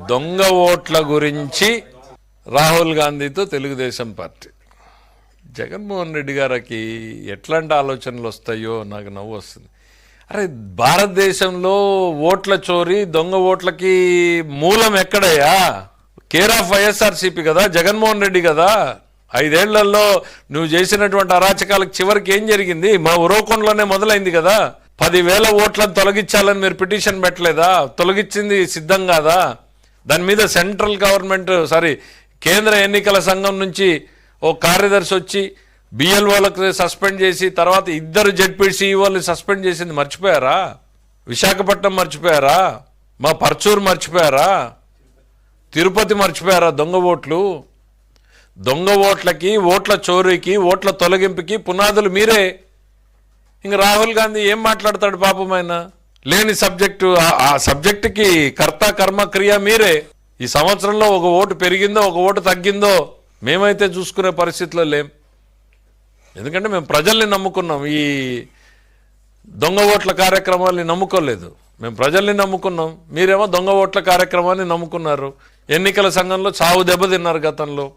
దొంగ ఓట్ల గురించి రాహుల్ గాంధీతో తెలుగుదేశం పార్టీ. జగన్మోహన్ రెడ్డి గారికి ఎట్లాంటి ఆలోచనలు వస్తాయో నాకు నవ్వు వస్తుంది. అరే, భారతదేశంలో ఓట్ల చోరీ, దొంగ ఓట్లకి మూలం ఎక్కడయ్యా? కేర్ ఆఫ్ వైఎస్ఆర్సీపీ కదా, జగన్మోహన్ రెడ్డి కదా. 5 ఏళ్లలో నువ్వు చేసినటువంటి అరాచకాలకు చివరికి ఏం జరిగింది? మా ఉరవకొండలోనే మొదలైంది కదా. 10,000 ఓట్లను తొలగించాలని మీరు పిటిషన్ పెట్టలేదా? తొలగించింది సిద్ధం కాదా? దాని మీద సెంట్రల్ గవర్నమెంట్ కేంద్ర ఎన్నికల సంఘం నుంచి ఓ కార్యదర్శి వచ్చి బిఎల్ఓలకు సస్పెండ్ చేసి తర్వాత 2 జెడ్పీసీఈఓల్ని సస్పెండ్ చేసింది మర్చిపోయారా? విశాఖపట్నం మర్చిపోయారా? మా పర్చూరు మర్చిపోయారా? తిరుపతి మర్చిపోయారా? దొంగ ఓట్లకి, ఓట్ల చోరీకి, ఓట్ల తొలగింపుకి పునాదులు మీరే. ఇంక రాహుల్ గాంధీ ఏం మాట్లాడతాడు పాపం? ఆయన లేని సబ్జెక్టు, ఆ సబ్జెక్టుకి కర్త కర్మ క్రియ మీరే. ఈ సంవత్సరంలో ఒక ఓటు పెరిగిందో ఒక ఓటు తగ్గిందో మేమైతే చూసుకునే పరిస్థితిలో లేం. ఎందుకంటే మేము ప్రజల్ని నమ్ముకున్నాం, ఈ దొంగ ఓట్ల కార్యక్రమాల్ని నమ్ముకోలేదు. మేము ప్రజల్ని నమ్ముకున్నాం, మీరేమో దొంగ ఓట్ల కార్యక్రమాన్ని నమ్ముకున్నారు. ఎన్నికల సంఘంలో చావు దెబ్బతిన్నారు. గతంలో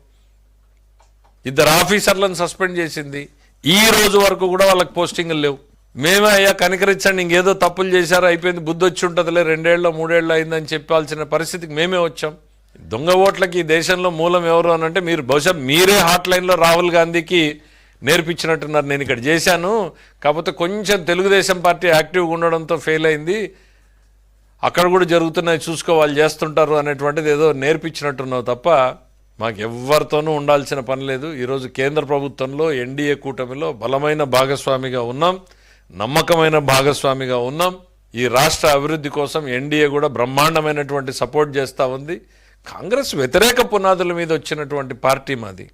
2 ఆఫీసర్లను సస్పెండ్ చేసింది. ఈ రోజు వరకు కూడా వాళ్ళకి పోస్టింగ్లు లేవు. మేమే అయ్యా కనికరించండి, ఇంకేదో తప్పులు చేశారు, అయిపోయింది, బుద్ధి వచ్చి ఉంటుందిలే, 2 ఏళ్ళు 3 ఏళ్ళు అయిందని చెప్పాల్సిన పరిస్థితికి మేమే వచ్చాం. దొంగ ఓట్లకి ఈ దేశంలో మూలం ఎవరు అని అంటే మీరు బహుశా మీరే హాట్ లైన్లో రాహుల్ గాంధీకి నేర్పించినట్టున్నారు. నేను ఇక్కడ చేశాను, కాకపోతే కొంచెం తెలుగుదేశం పార్టీ యాక్టివ్గా ఉండడంతో ఫెయిల్ అయింది, అక్కడ కూడా జరుగుతున్నాయి చూసుకో, వాళ్ళు చేస్తుంటారు అనేటువంటిది ఏదో నేర్పించినట్టున్నావు తప్ప మాకు ఎవరితోనూ ఉండాల్సిన పని లేదు. ఈరోజు కేంద్ర ప్రభుత్వంలో ఎన్డీఏ కూటమిలో బలమైన భాగస్వామిగా ఉన్నాం, నమ్మకమైన భాగస్వామిగా ఉన్నాం. ఈ రాష్ట్ర అభివృద్ధి కోసం ఎన్డీఏ కూడా బ్రహ్మాండమైనటువంటి సపోర్ట్ చేస్తూ ఉంది. కాంగ్రెస్ వ్యతిరేక పునాదుల మీద వచ్చినటువంటి పార్టీ మాది.